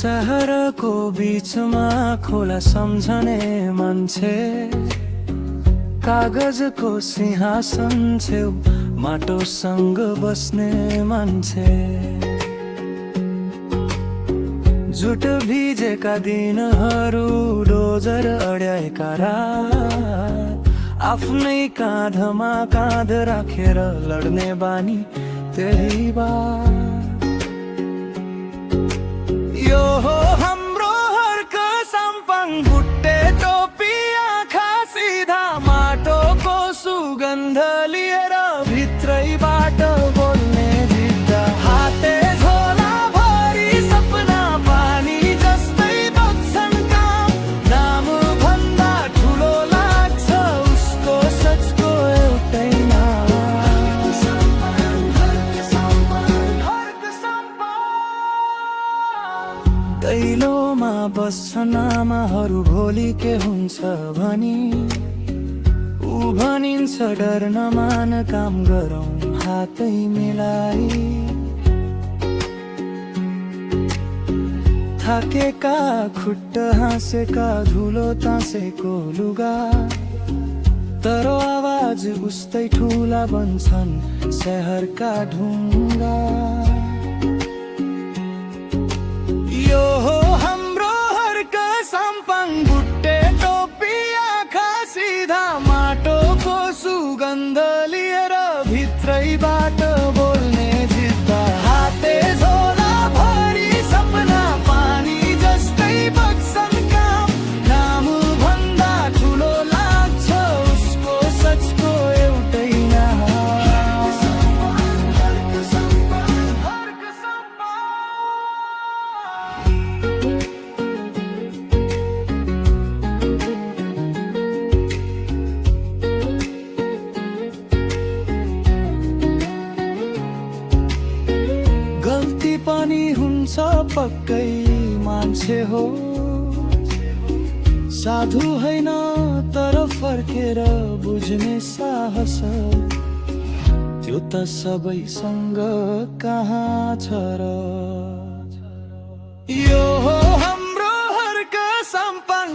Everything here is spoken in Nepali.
सहरको बीचमा खोला सम्झने मान्छे, कागजको सिंहासन छेउ माटोसँग बस्ने मान्छे। झुट भिजेका दिनहरू, डोजर अड्याएका रात, आफ्नै काँधमा काँध राखेर लड्ने बानी त्यही बात। यो हो हाम्रो हर्क साम्पाङ, बुट्टे टोपी आँखा सिधा, माटोको सुगन्ध लिएर भित्रैबाट बोल्ने जित्दा। हाते झोला भरि सपना पानी जस्तै बग्छन् काम, नाम भन्दा ठुलो लाग्छ उसको सचको एउटै नाम। दैलोमा बस्छन् आमाहरू, भोलि के हुन्छ भनी ऊ भनिन्छ डर नमान, काम गरौँ हातै मिलाई। थाकेका खुट्ट हाँसेका, धुलो तासेको लुगा, तर आवाज उस्तै ठुला बन्छन् शहरका ढुङ्गा। यो हो हाम्रो हर्क साम्पाङ, बुट्टे टोपी आँखा सिधा, माटोको सुगन्ध लिएर भित्रैबाट बोल्ने जित्दा। हाते झोला भरि सपना पानी जस्तै बग्छन् काम, नाम भन्दा ठुलो लाग्छ उसको सचको एउटै नाम। गल्ती पनि हुन्छ पक्कै, मान्छे हो साधु होइन, तर फर्केर बुझ्ने साहस त्यो त सबैसँग कहाँ छ र। यो हो हाम्रो हर्क साम्पाङ,